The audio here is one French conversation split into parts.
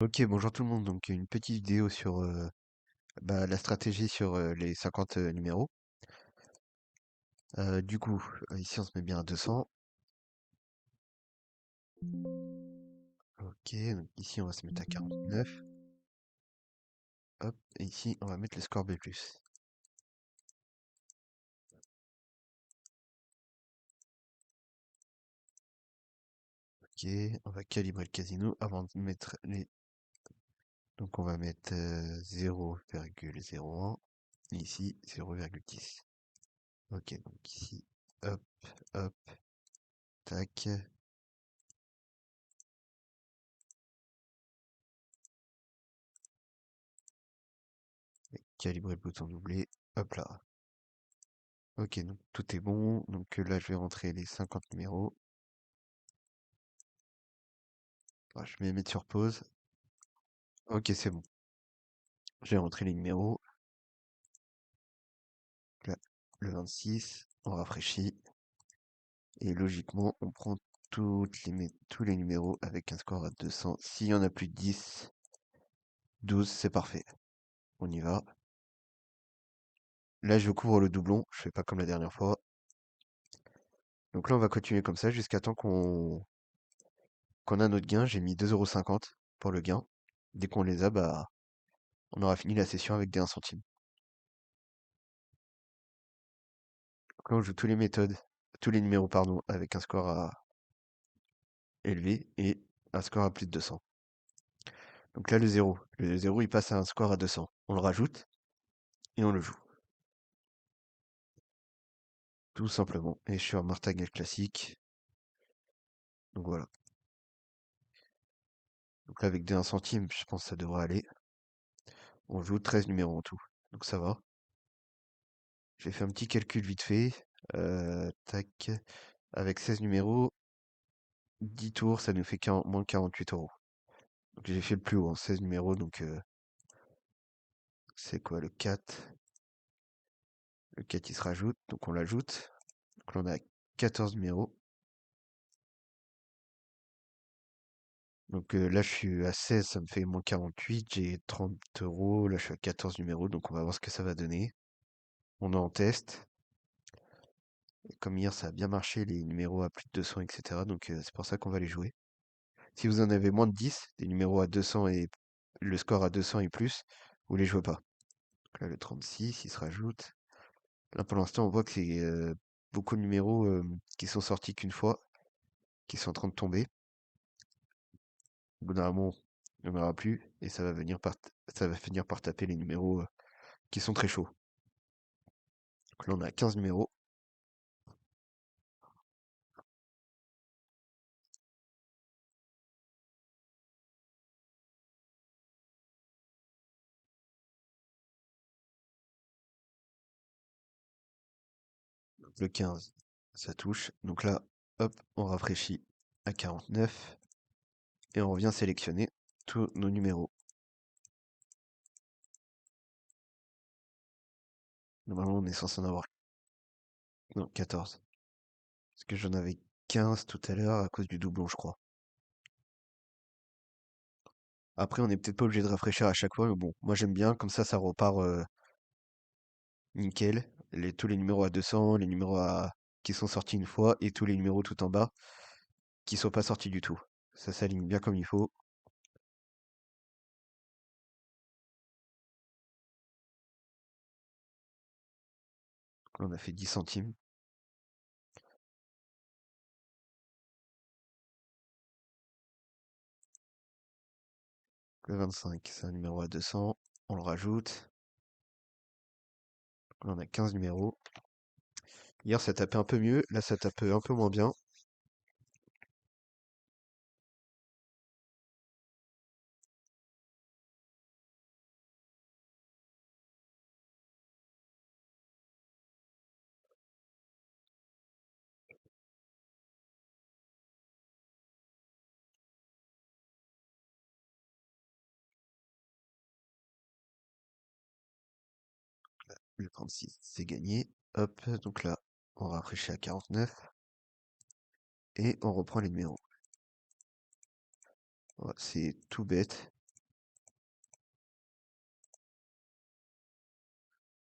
Ok, bonjour tout le monde. Donc, une petite vidéo sur la stratégie sur les 50 numéros. Ici, on se met bien à 200. Ok, donc ici, on va se mettre à 49. Hop, et ici, on va mettre le score B+. Ok, on va calibrer le casino avant de mettre les... Donc, on va mettre 0,01. Ici, 0,10. Ok, donc ici, hop, hop, tac. Et calibrer le bouton doublé. Hop là. Ok, donc tout est bon. Donc là, je vais rentrer les 50 numéros. Je vais les mettre sur pause. Ok, c'est bon. J'ai rentré les numéros. Là, le 26, on rafraîchit. Et logiquement, on prend tous les numéros avec un score à 200. S'il y en a plus de 10, 12, c'est parfait. On y va. Là, je couvre le doublon. Je fais pas comme la dernière fois. Donc là, on va continuer comme ça jusqu'à temps qu'on a notre gain. J'ai mis 2,50 € pour le gain. Dès qu'on les a, on aura fini la session avec des 1 centime. Donc là, on joue tous les méthodes, tous les numéros, pardon, avec un score à élevé et un score à plus de 200. Donc là, le 0. Le 0, il passe à un score à 200. On le rajoute et on le joue. Tout simplement. Et je suis en martingale classique. Donc voilà. Donc là, avec des 1 centime, je pense que ça devrait aller. On joue 13 numéros en tout. Donc ça va. J'ai fait un petit calcul vite fait. Tac. Avec 16 numéros, 10 tours, ça nous fait moins 48 €. Donc j'ai fait le plus haut, 16 numéros. Donc c'est quoi le 4? Le 4, il se rajoute. Donc on l'ajoute. Donc là, on a 14 numéros. Donc là, je suis à 16, ça me fait moins 48. J'ai 30 €. Là, je suis à 14 numéros. Donc on va voir ce que ça va donner. On est en test. Et comme hier, ça a bien marché, les numéros à plus de 200, etc. Donc c'est pour ça qu'on va les jouer. Si vous en avez moins de 10, des numéros à 200 et le score à 200 et plus, vous les jouez pas. Donc là, le 36, il se rajoute. Là, pour l'instant, on voit que c'est beaucoup de numéros qui sont sortis qu'une fois, qui sont en train de tomber. Au bout d'un moment, il n'y en aura plus et ça va finir par taper les numéros qui sont très chauds. Donc là, on a 15 numéros. Donc le 15, ça touche. Donc là, hop, on rafraîchit à 49 et on revient sélectionner tous nos numéros. Normalement, on est censé en avoir non, 14. Parce que j'en avais 15 tout à l'heure à cause du doublon, je crois. Après, on n'est peut-être pas obligé de rafraîchir à chaque fois, mais bon, moi j'aime bien, comme ça repart nickel. Tous les numéros à 200, les numéros qui sont sortis une fois, et tous les numéros tout en bas qui sont pas sortis du tout. Ça s'aligne bien comme il faut. Là, on a fait 10 centimes. Le 25, c'est un numéro à 200. On le rajoute. Là, on a 15 numéros. Hier, ça tapait un peu mieux. Là, ça tape un peu moins bien. Le 36, c'est gagné. Hop, donc là, on rafraîchit à 49. Et on reprend les numéros. Voilà, c'est tout bête.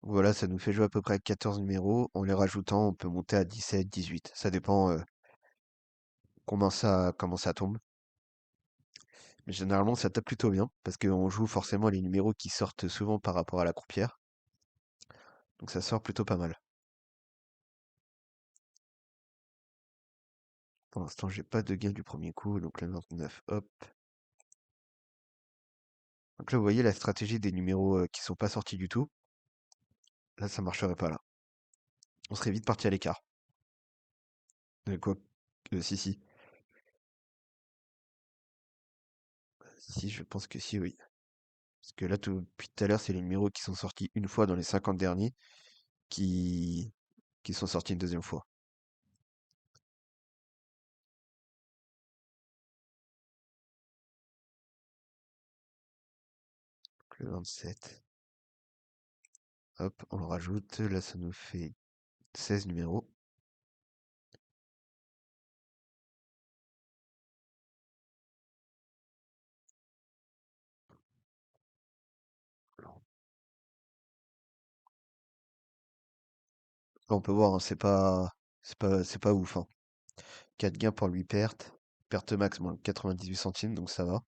Voilà, ça nous fait jouer à peu près à 14 numéros. En les rajoutant, on peut monter à 17, 18. Ça dépend comment ça tombe. Mais généralement, ça tape plutôt bien, parce qu'on joue forcément les numéros qui sortent souvent par rapport à la croupière. Donc ça sort plutôt pas mal. Pour l'instant, j'ai pas de gain du premier coup, donc le 29, hop. Donc là, vous voyez la stratégie des numéros qui sont pas sortis du tout. Là, ça marcherait pas là. On serait vite parti à l'écart. Quoi? Si, si. Si, je pense que si, oui. Parce que là, depuis tout à l'heure, c'est les numéros qui sont sortis une fois dans les 50 derniers qui, qui sont sortis une deuxième fois. Donc, le 27. Hop, on le rajoute. Là, ça nous fait 16 numéros. Là, on peut voir, hein, c'est pas ouf, hein. 4 gains pour 8 pertes. Perte max, moins 98 centimes, donc ça va.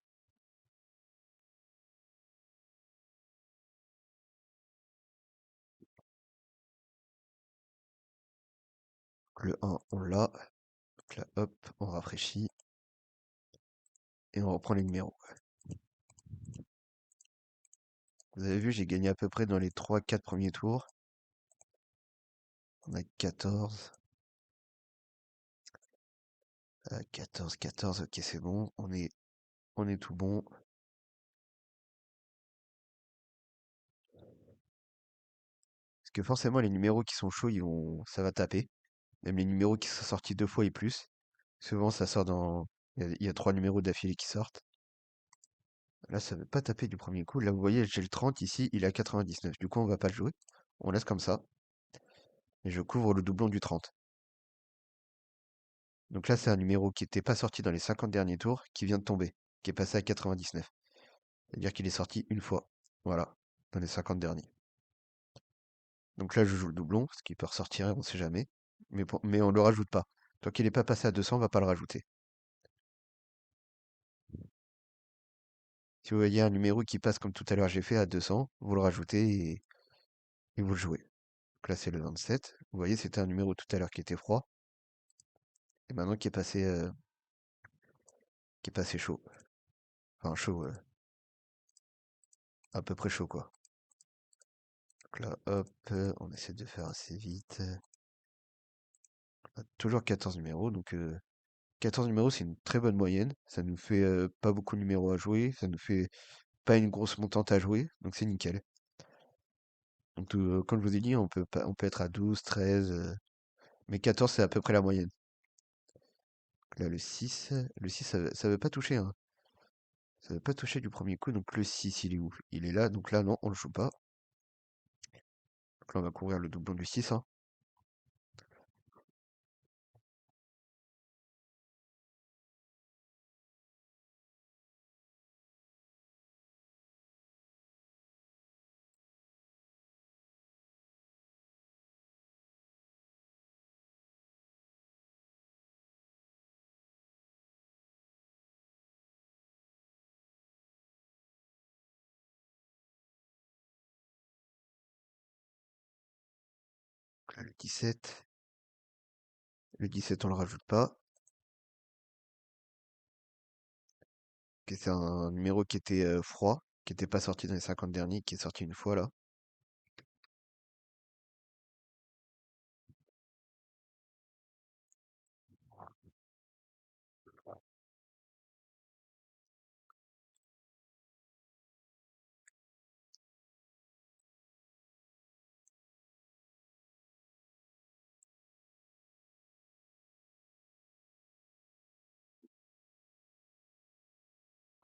Le 1, on l'a. Donc là, hop, on rafraîchit. Et on reprend les numéros. Vous avez vu, j'ai gagné à peu près dans les 3-4 premiers tours. On a 14. 14, 14, ok, c'est bon. On est tout bon. Parce que forcément, les numéros qui sont chauds, ça va taper. Même les numéros qui sont sortis 2 fois et plus. Souvent, ça sort dans. Il y a 3 numéros d'affilée qui sortent. Là, ça veut pas taper du premier coup. Là, vous voyez, j'ai le 30 ici, il est à 99. Du coup, on va pas le jouer. On laisse comme ça. Et je couvre le doublon du 30. Donc là, c'est un numéro qui n'était pas sorti dans les 50 derniers tours, qui vient de tomber, qui est passé à 99. C'est-à-dire qu'il est sorti une fois. Voilà, dans les 50 derniers. Donc là, je joue le doublon, ce qui peut ressortir, on sait jamais. Mais on le rajoute pas. Tant qu'il n'est pas passé à 200, on va pas le rajouter. Si vous voyez un numéro qui passe comme tout à l'heure j'ai fait à 200, vous le rajoutez et vous le jouez. Donc là, c'est le 27. Vous voyez, c'était un numéro tout à l'heure qui était froid. Et maintenant qui est passé chaud. Enfin, chaud, à peu près chaud, quoi. Donc là, hop, on essaie de faire assez vite. Toujours 14 numéros, donc 14 numéros, c'est une très bonne moyenne. Ça nous fait pas beaucoup de numéros à jouer, ça nous fait pas une grosse montante à jouer, donc c'est nickel. Donc comme je vous ai dit, on peut être à 12, 13, mais 14 c'est à peu près la moyenne. Là le 6 ça veut pas toucher, hein. Ça veut pas toucher du premier coup, donc le 6 il est où? Il est là, donc là non, on le joue pas. Donc là on va couvrir le doublon du 6, hein. Donc là le 17 on le rajoute pas. Ok, c'est un numéro qui était froid, qui était pas sorti dans les 50 derniers, qui est sorti une fois là.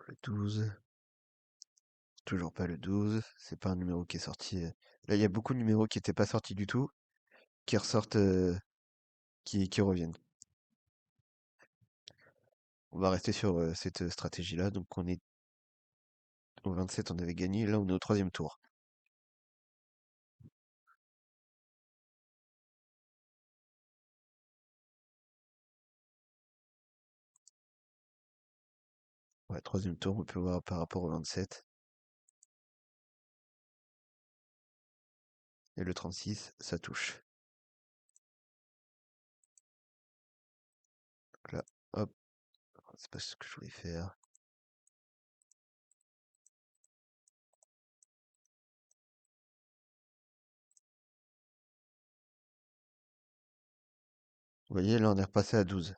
Le 12. Toujours pas le 12. C'est pas un numéro qui est sorti. Là, il y a beaucoup de numéros qui étaient pas sortis du tout, qui ressortent, qui reviennent. On va rester sur cette stratégie-là. Donc on est au 27, on avait gagné. Là, on est au troisième tour. Ouais, troisième tour, on peut voir par rapport au 27. Et le 36, ça touche. Donc là, hop, c'est pas ce que je voulais faire. Vous voyez, là, on est repassé à 12.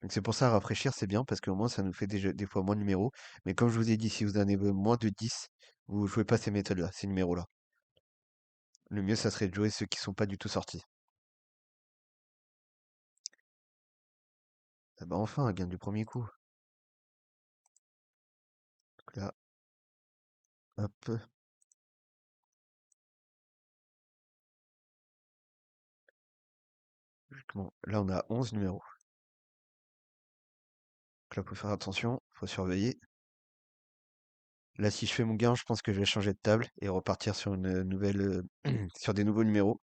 Donc c'est pour ça, rafraîchir, c'est bien, parce qu'au moins, ça nous fait déjà des fois moins de numéros. Mais comme je vous ai dit, si vous en avez moins de 10, vous jouez pas ces méthodes-là, ces numéros-là. Le mieux, ça serait de jouer ceux qui sont pas du tout sortis. Ah bah enfin, un gain du premier coup. Donc là, hop. Logiquement, là, on a 11 numéros. Donc là, faut faire attention, faut surveiller. Là, si je fais mon gain, je pense que je vais changer de table et repartir sur une nouvelle, sur des nouveaux numéros.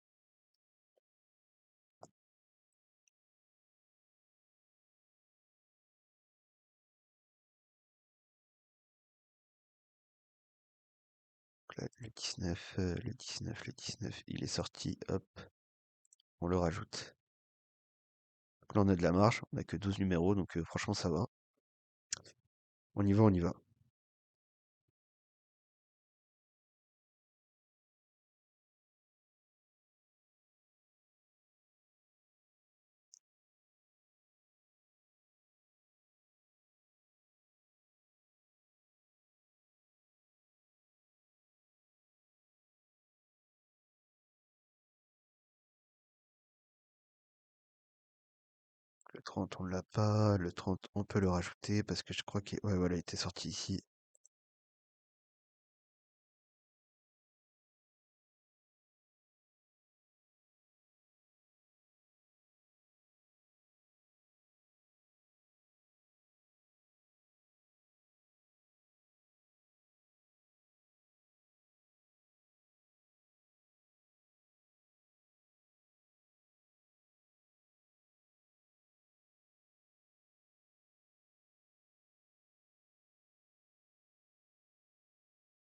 Donc là, le 19, il est sorti, hop, on le rajoute. Donc là, on a de la marge, on a que 12 numéros, donc franchement, ça va. On y va, on y va. Le 30, on l'a pas. Le 30, on peut le rajouter parce que je crois qu'il ouais, voilà, il était sorti ici.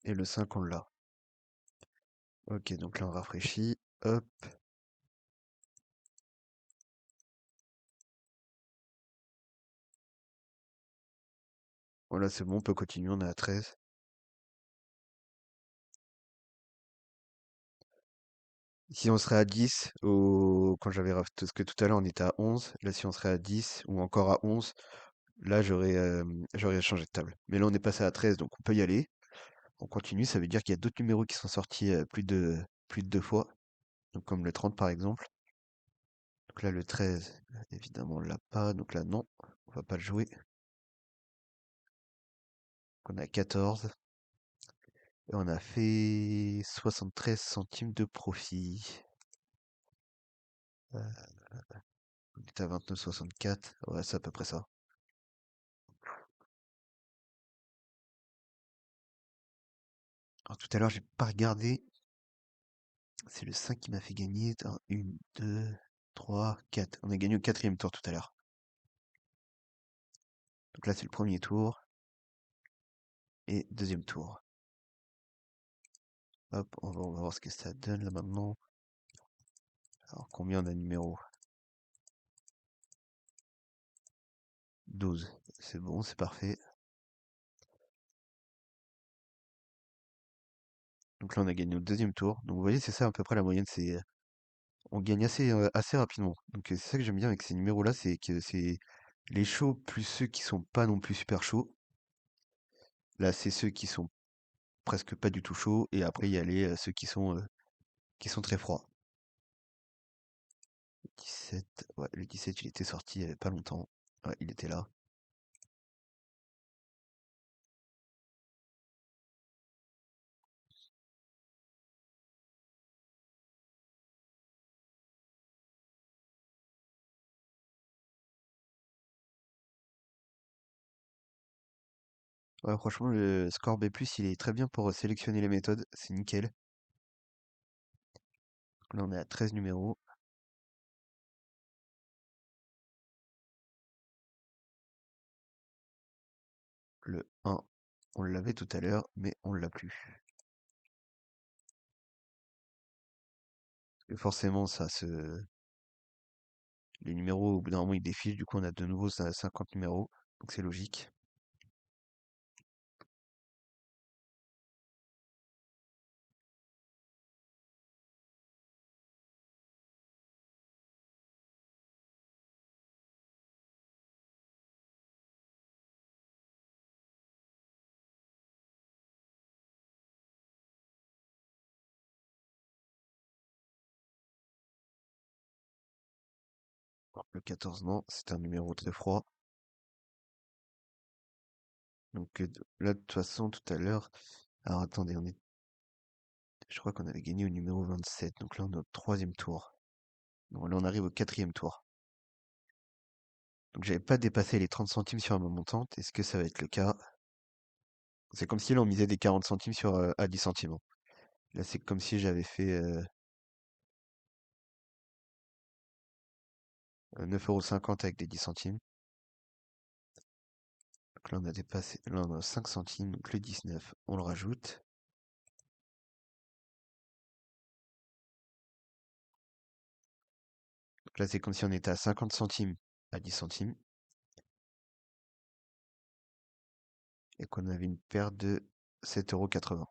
Et le 5, on l'a. Ok, donc là, on rafraîchit. Hop. Voilà, c'est bon, on peut continuer, on est à 13. Si on serait à 10, quand j'avais parce que tout à l'heure on était à 11, là si on serait à 10 ou encore à 11, là j'aurais changé de table. Mais là on est passé à 13, donc on peut y aller. On continue, ça veut dire qu'il y a d'autres numéros qui sont sortis plus de 2 fois, donc comme le 30 par exemple. Donc là le 13, évidemment on l'a pas, donc là non, on va pas le jouer. On a 14 et on a fait 73 centimes de profit. Euh, on est à 29,64, ouais c'est à peu près ça. Alors tout à l'heure j'ai pas regardé. C'est le 5 qui m'a fait gagner. Attends, 1, 2, 3, 4. On a gagné au quatrième tour tout à l'heure. Donc là, c'est le premier tour et deuxième tour. Hop, on va voir ce que ça donne là maintenant. Alors, combien on a de numéros? 12. C'est bon, c'est parfait. Donc là, on a gagné au deuxième tour. Donc vous voyez, c'est ça à peu près la moyenne. On gagne assez rapidement. Donc c'est ça que j'aime bien avec ces numéros-là, c'est que c'est les chauds plus ceux qui sont pas non plus super chauds. Là, c'est ceux qui sont presque pas du tout chauds. Et après, il y a ceux qui sont très froids. 17, ouais, le 17, il était sorti il y avait pas longtemps. Ouais, il était là. Ouais, franchement, le score B+, il est très bien pour sélectionner les méthodes. C'est nickel. Là, on est à 13 numéros. Le 1, on l'avait tout à l'heure, mais on l'a plus. Et forcément, les numéros, au bout d'un moment, ils défilent. Du coup, on a de nouveau 50 numéros. Donc c'est logique. Alors, le 14, non, c'est un numéro très froid. Donc là, de toute façon, tout à l'heure. Alors attendez, je crois qu'on avait gagné au numéro 27. Donc là, on est au troisième tour. Donc là, on arrive au quatrième tour. Donc j'avais pas dépassé les 30 centimes sur ma montante. Est-ce que ça va être le cas? C'est comme si là, on misait des 40 centimes à 10 centimes, hein. Là, c'est comme si j'avais fait 9,50 € avec des 10 centimes. Donc là, on a dépassé. Là, on a 5 centimes. Donc le 19, on le rajoute. Donc là, c'est comme si on était à 50 centimes à 10 centimes. Et qu'on avait une perte de 7,80 €.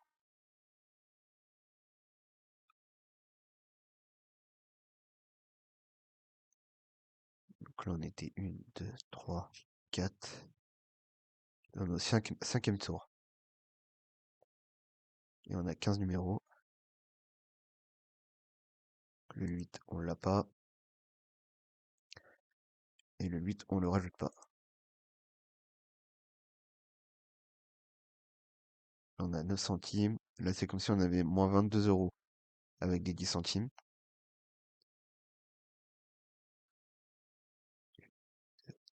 Donc là, on était 1, 2, 3, 4. On est au cinquième tour. Et on a 15 numéros. Le 8, on l'a pas. Et le 8, on le rajoute pas. On a 9 centimes. Là, c'est comme si on avait moins 22 € avec des 10 centimes.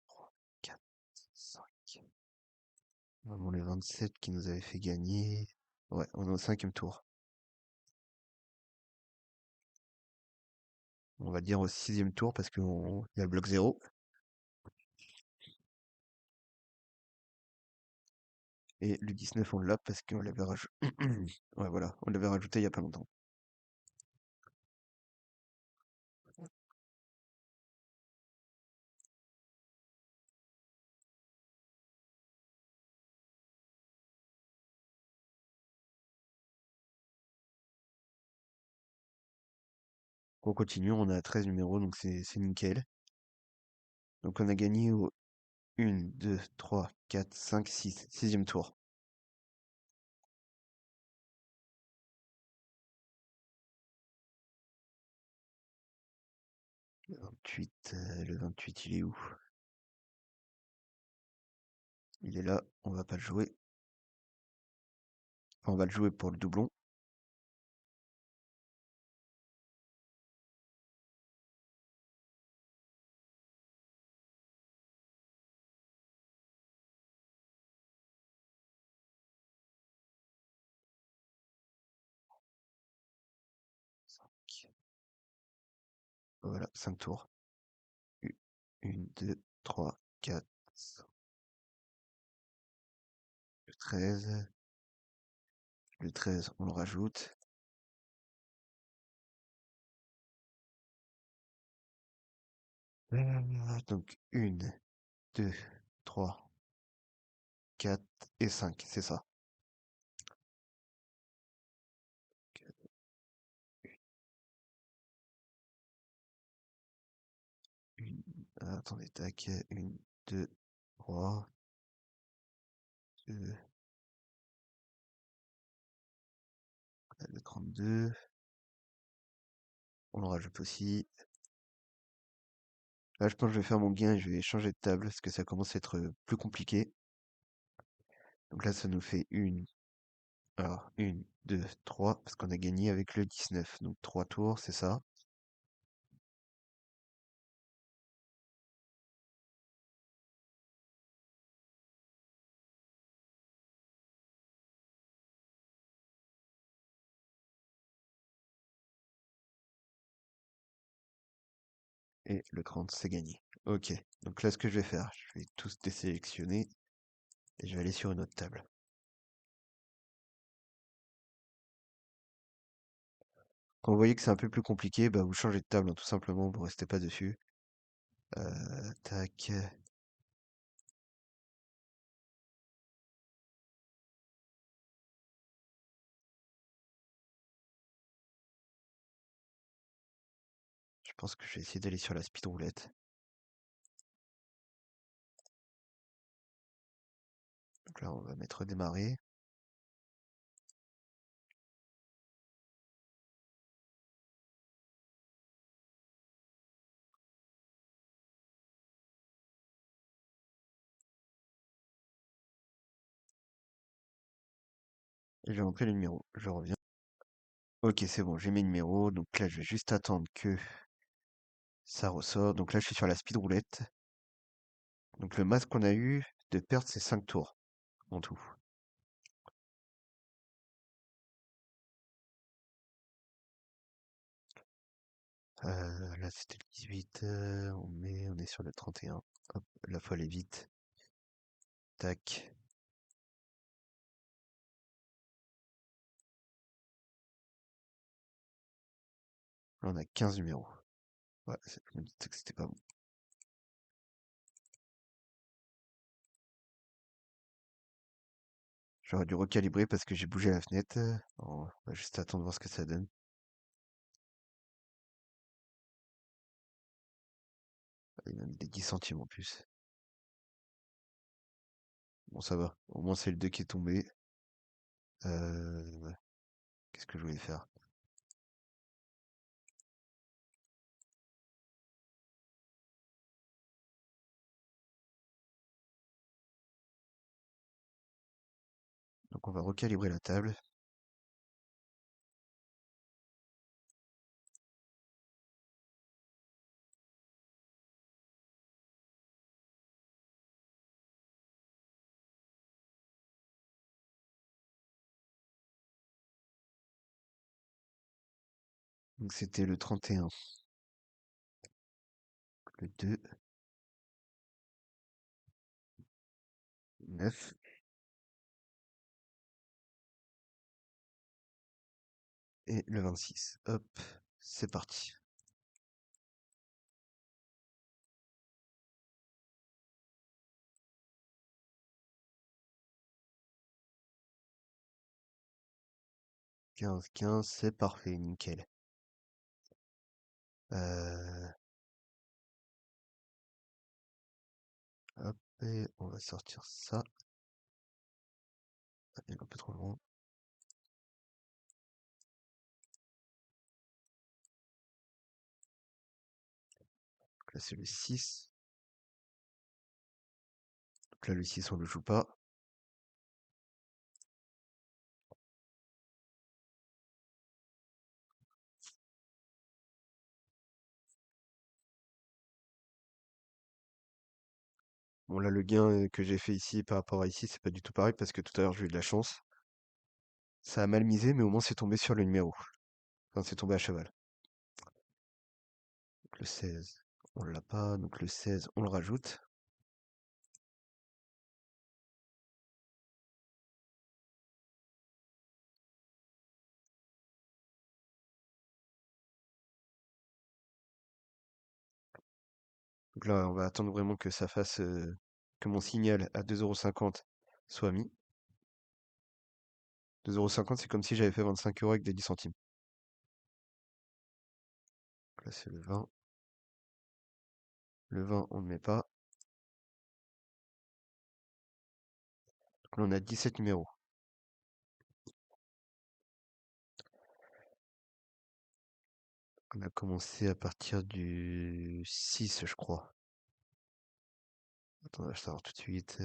3, 4, 5. Vraiment les 27 qui nous avaient fait gagner. Ouais, on est au cinquième tour. On va dire au sixième tour parce qu'il y a le bloc 0. Et le 19, on l'a parce qu'on l'avait rajouté. Ouais, voilà, on l'avait rajouté il y a pas longtemps. On continue, on a 13 numéros, donc c'est nickel. Donc on a gagné au 1, 2, 3, 4, 5, 6. Sixième tour. 28, le 28, il est où? Il est là, on va pas le jouer. Enfin, on va le jouer pour le doublon. Voilà, 5 tours. 1, 2, 3, 4, le 13. Le 13, on le rajoute. Donc 1, 2, 3, 4 et 5, c'est ça. Attendez, tac. 1, 2, 3, 2, le 32. On le rajoute aussi. Là, je pense que je vais faire mon gain et je vais changer de table parce que ça commence à être plus compliqué. Donc là, ça nous fait une. Alors, 1, 2, 3, parce qu'on a gagné avec le 19. Donc 3 tours, c'est ça. Et le 30, c'est gagné. Ok. Donc là, ce que je vais faire, je vais tous désélectionner. Et je vais aller sur une autre table. Quand vous voyez que c'est un peu plus compliqué, bah vous changez de table, hein, tout simplement, vous restez pas dessus. Tac. Je pense que je vais essayer d'aller sur la speed roulette. Donc là, on va mettre démarrer. Et je vais rentrer les numéros. Je reviens. Ok, c'est bon, j'ai mes numéros. Donc là, je vais juste attendre que ça ressort. Donc là, je suis sur la speed roulette. Donc le max qu'on a eu de perte, c'est 5 tours en tout. Là, c'était le 18. On est sur le 31. Hop, la fois elle est vite. Tac. Là, on a 15 numéros. Ouais, je me disais que c'était pas bon. J'aurais dû recalibrer parce que j'ai bougé la fenêtre. On va juste attendre voir ce que ça donne. Il m'a mis des 10 centimes en plus. Bon, ça va. Au moins, c'est le 2 qui est tombé. Ouais. Qu'est-ce que je voulais faire? Donc, on va recalibrer la table. Donc, c'était le 31, le 2, 9 et le 26. Hop, c'est parti. 15, 15, c'est parfait, nickel. Euh, Hop, et on va sortir ça. Ah, il est un peu trop loin. Donc là, c'est le 6. Donc là, le 6, on le joue pas. Bon, là, le gain que j'ai fait ici par rapport à ici, c'est pas du tout pareil parce que tout à l'heure, j'ai eu de la chance. Ça a mal misé, mais au moins, c'est tombé sur le numéro. Enfin, c'est tombé à cheval. Donc le 16, on l'a pas. Donc le 16, on le rajoute. Donc là, on va attendre vraiment que ça fasse, que mon signal à 2,50 € soit mis. 2,50 €, c'est comme si j'avais fait 25 € avec des 10 centimes. Donc là, c'est le 20. Le 20, on ne met pas. Donc là, on a 17 numéros. On a commencé à partir du 6, je crois. Attends, je vais savoir tout de suite.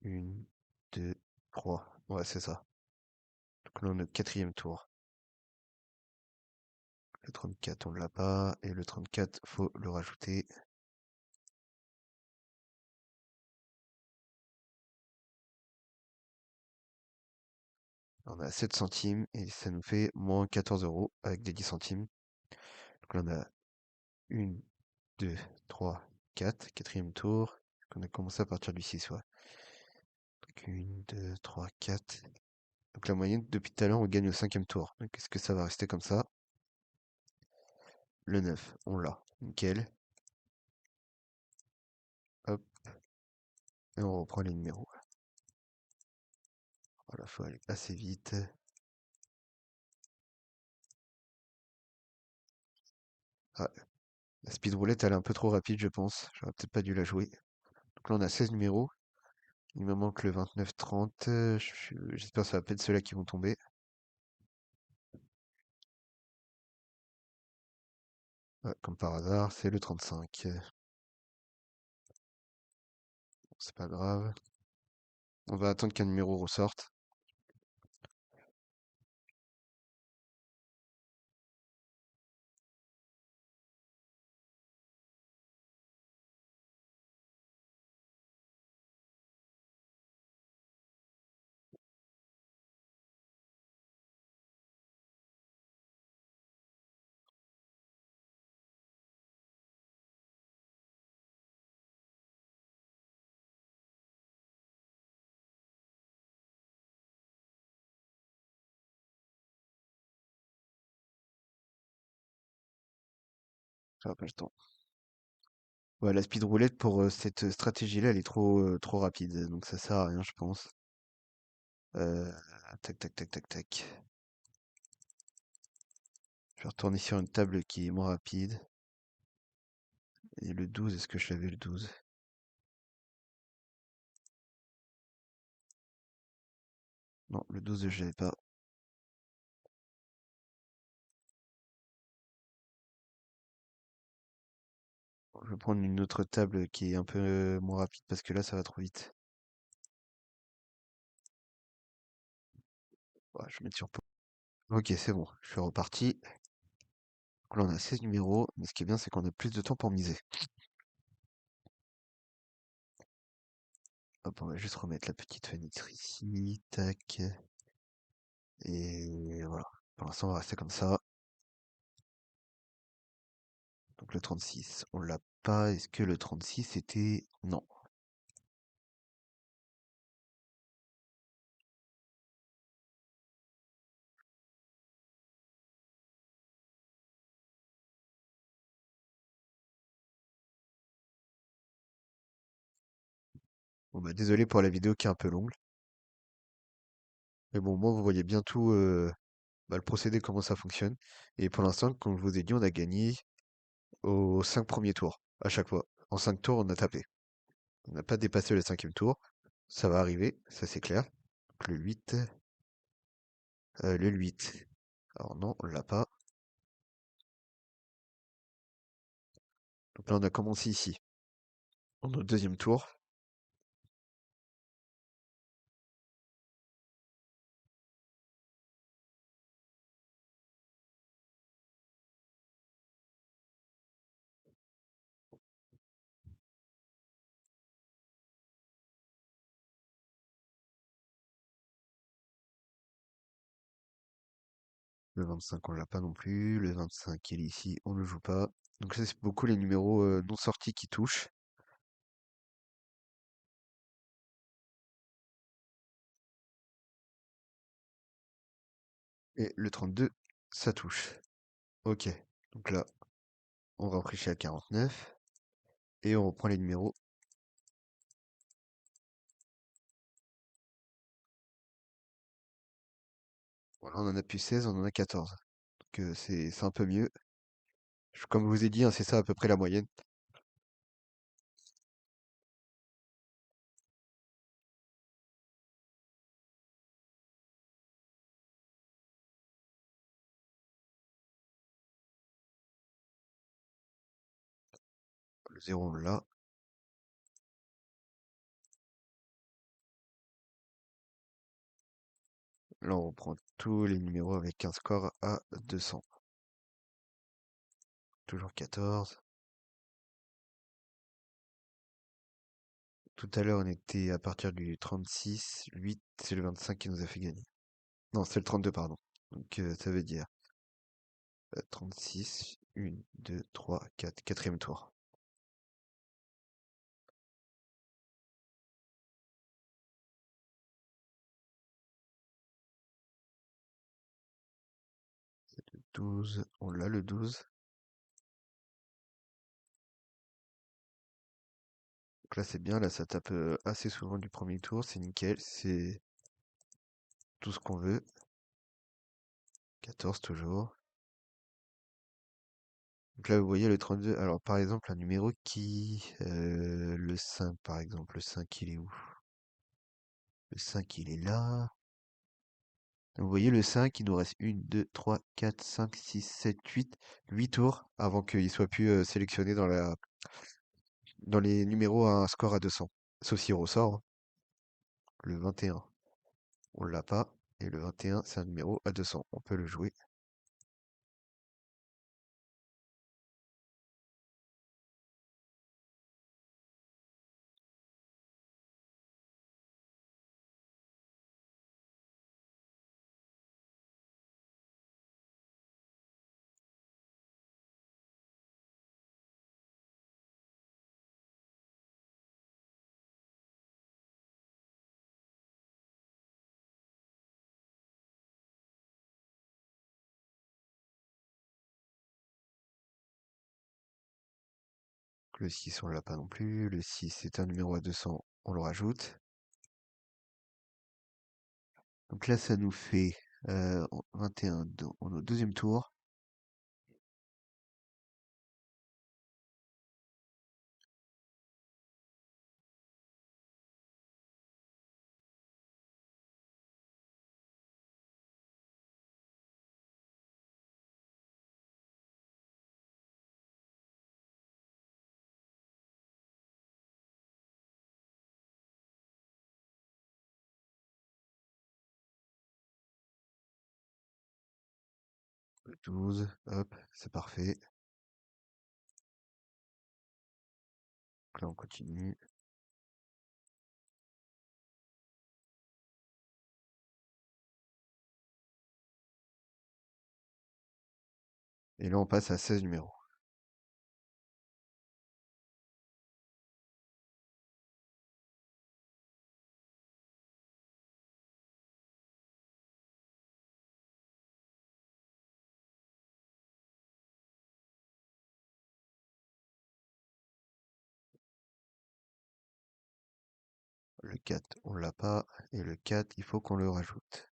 Une, 2, 3. Ouais, c'est ça. Donc là, on est au quatrième tour. Le 34, on l'a pas. Et le 34, faut le rajouter. On a 7 centimes et ça nous fait moins 14 € avec des 10 centimes. Donc là, on a une, 2, 3, 4. Quatrième tour. Donc on a commencé à partir du 6, ouais. 1, 2, 3, 4. Donc la moyenne, depuis tout à l'heure, on gagne au cinquième tour. Donc est-ce que ça va rester comme ça? Le 9, on l'a. Nickel. Hop, et on reprend les numéros. Voilà, faut aller assez vite. Ah, la speed roulette, elle est un peu trop rapide, je pense. J'aurais peut-être pas dû la jouer. Donc là, on a 16 numéros. Il me manque le 29-30. J'espère que ça va pas être ceux-là qui vont tomber. Ouais, comme par hasard, c'est le 35. Bon, c'est pas grave. On va attendre qu'un numéro ressorte. J'aurai pas le temps. Ouais, la speed roulette pour cette stratégie-là, elle est trop rapide. Donc ça sert à rien, je pense. Euh, tac, tac, tac, tac, tac. Je vais retourner sur une table qui est moins rapide. Et le 12, est-ce que je l'avais le 12? Non, le 12, je l'avais pas. Je vais prendre une autre table qui est un peu moins rapide parce que là, ça va trop vite. Ouais, je vais mettre sur pause. Ok, c'est bon, je suis reparti. Donc là, on a 16 numéros, mais ce qui est bien, c'est qu'on a plus de temps pour miser. Hop, on va juste remettre la petite fenêtre ici. Tac. Et voilà. Pour l'instant, on va rester comme ça. Donc le 36, on l'a pas. Est-ce que le 36 était... Non. Bon bah désolé pour la vidéo qui est un peu longue. Mais bon, moi, vous voyez bien tout bah, le procédé, comment ça fonctionne. Et pour l'instant, comme je vous ai dit, on a gagné aux 5 premiers tours, à chaque fois. En 5 tours, on a tapé. On n'a pas dépassé le cinquième tour. Ça va arriver, ça c'est clair. Donc le 8. Le 8. Alors non, on l'a pas. Donc là, on a commencé ici. On est au deuxième tour. Le 25, on l'a pas non plus. Le 25, il est ici, on le joue pas. Donc ça, c'est beaucoup les numéros non sortis qui touchent. Et le 32, ça touche. Ok. Donc là, on va rafraîchir à 49. Et on reprend les numéros. Voilà, on en a plus 16, on en a 14. Donc c'est un peu mieux. Comme je vous ai dit, hein, c'est ça à peu près la moyenne. Le 0, on l'a. Là, on reprend tous les numéros avec un score à 200. Toujours 14. Tout à l'heure, on était à partir du 36. 8, c'est le 25 qui nous a fait gagner. Non, c'est le 32, pardon. Donc ça veut dire 36, 1, 2, 3, 4, quatrième tour. 12, on l'a le 12. Donc là c'est bien, là ça tape assez souvent du premier tour, c'est nickel, c'est tout ce qu'on veut. 14 toujours. Donc là vous voyez le 32. Alors par exemple un numéro qui... le 5 par exemple, le 5 il est où? Le 5 il est là. Donc, vous voyez le 5, il nous reste 1, 2, 3, 4, 5, 6, 7, 8 tours avant qu'il soit plus sélectionné dans les numéros à un score à 200. Sauf s'il ressort, hein. Le 21, on l'a pas. Et le 21, c'est un numéro à 200. On peut le jouer. Le 6, on l'a pas non plus. Le 6, c'est un numéro à 200. On le rajoute. Donc là, ça nous fait 21 au deuxième tour. Le 12, hop, c'est parfait. Donc là, on continue. Et là, on passe à 16 numéros. Le 4, on l'a pas. Et le 4, il faut qu'on le rajoute.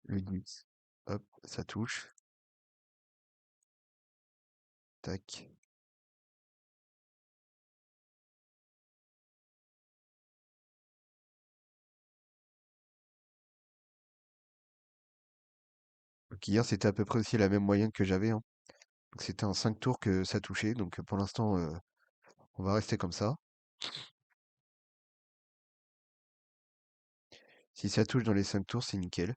Le 10. Hop, ça touche. Tac. Donc hier, c'était à peu près aussi la même moyenne que j'avais, hein. Donc c'était en 5 tours que ça touchait. Donc pour l'instant, on va rester comme ça. Si ça touche dans les 5 tours, c'est nickel.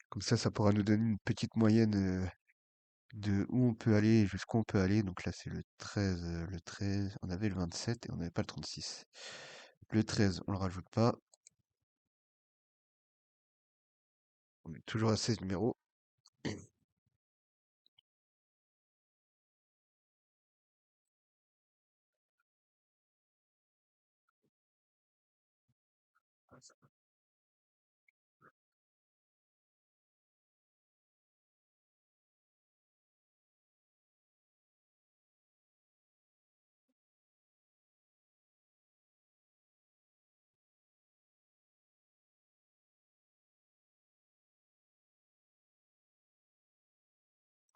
Comme ça pourra nous donner une petite moyenne de où on peut aller et jusqu'où on peut aller. Donc là, c'est le 13. Le 13, on avait le 27 et on n'avait pas le 36. Le 13, on le rajoute pas. On est toujours à 16 numéros.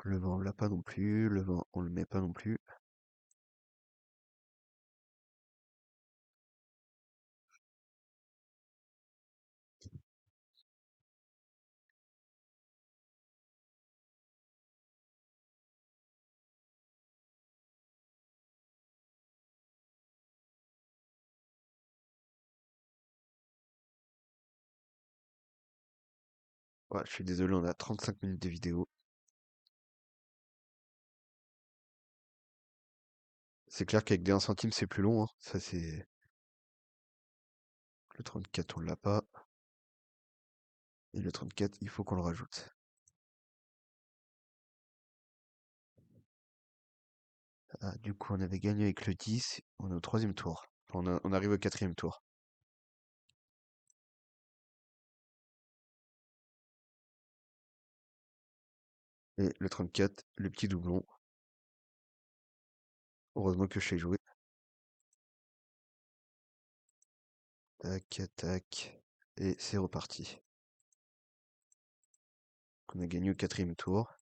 Le vent, on l'a pas non plus. Le vent, on le met pas non plus. Ouais, je suis désolé, on a 35 minutes de vidéo. C'est clair qu'avec des 1 centime, c'est plus long, hein. Ça, c'est... Le 34, on l'a pas. Et le 34, il faut qu'on le rajoute. Ah, du coup, on avait gagné avec le 10. On est au troisième tour. On arrive au quatrième tour. Et le 34, le petit doublon. Heureusement que je sais jouer. Tac, tac. Et c'est reparti. On a gagné au quatrième tour.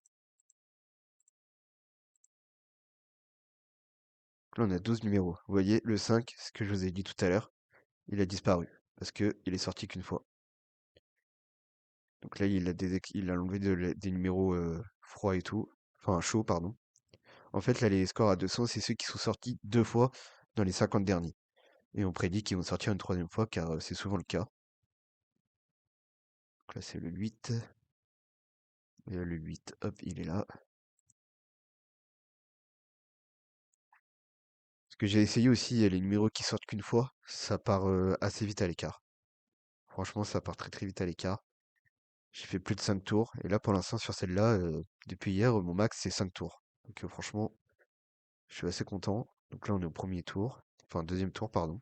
Là, on a 12 numéros. Vous voyez, le 5, ce que je vous ai dit tout à l'heure, il a disparu. Parce que il est sorti qu'une fois. Donc là, il a enlevé des numéros froids et tout. Enfin, chauds, pardon. En fait, là, les scores à 200, c'est ceux qui sont sortis 2 fois dans les 50 derniers. Et on prédit qu'ils vont sortir une troisième fois, car c'est souvent le cas. Donc là, c'est le 8. Et le 8, hop, il est là. Ce que j'ai essayé aussi, les numéros qui sortent qu'une fois, ça part assez vite à l'écart. Franchement, ça part très très vite à l'écart. J'ai fait plus de 5 tours. Et là, pour l'instant, sur celle-là, depuis hier, mon max, c'est 5 tours. Donc franchement, je suis assez content. Donc là, on est au premier tour. Enfin, deuxième tour, pardon.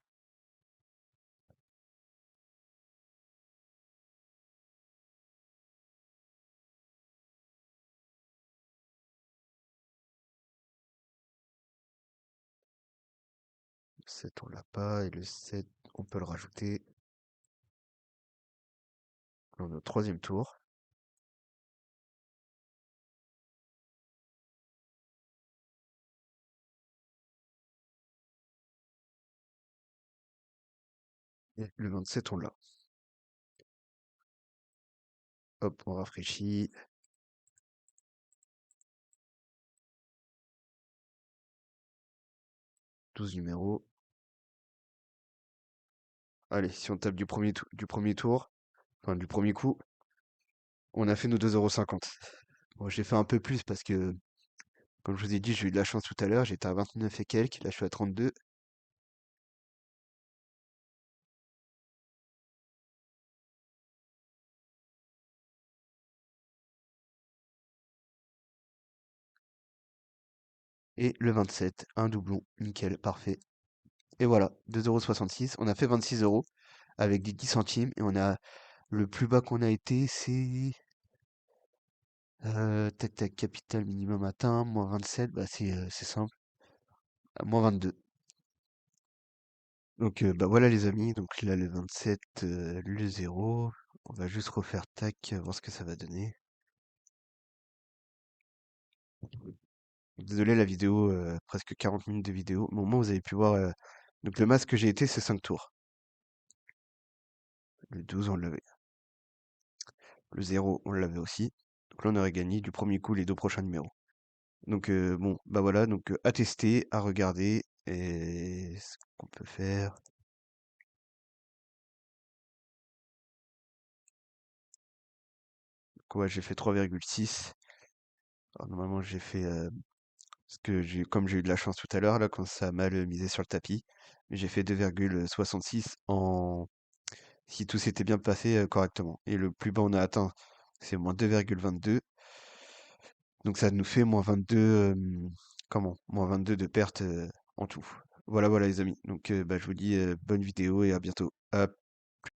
Le 7, on l'a pas. Et le 7, on peut le rajouter. Là, on est au troisième tour. Et le 27, on l'a. Hop, on rafraîchit. 12 numéros. Allez, si on tape du premier tour, enfin du premier coup, on a fait nos 2,50 €. Bon, j'ai fait un peu plus parce que, comme je vous ai dit, j'ai eu de la chance tout à l'heure. J'étais à 29 et quelques. Là, je suis à 32. Et le 27, un doublon. Nickel, parfait. Et voilà, 2,66 €. On a fait 26 € avec des 10 centimes. Et on a le plus bas qu'on a été, c'est tac tac, capital minimum atteint, moins 27. Bah, c'est simple, moins 22. Donc, bah voilà les amis. Donc là, le 27, le 0. On va juste refaire tac, voir ce que ça va donner. Désolé, la vidéo, presque 40 minutes de vidéo. Mais au moins, vous avez pu voir. Donc, le max que j'ai été, c'est 5 tours. Le 12, on l'avait. Le 0, on l'avait aussi. Donc là, on aurait gagné du premier coup les 2 prochains numéros. Donc, bon, bah voilà. Donc, à tester, à regarder. Et ce qu'on peut faire. Donc, ouais, j'ai fait 3,6. Alors, normalement, j'ai fait. Parce que comme j'ai eu de la chance tout à l'heure, là, quand ça a mal misé sur le tapis, j'ai fait 2,66 en. Si tout s'était bien passé correctement. Et le plus bas on a atteint, c'est moins 2,22. Donc ça nous fait moins 22, comment? Moins 22 de perte en tout. Voilà, voilà les amis. Donc bah, je vous dis bonne vidéo et à bientôt. Hop.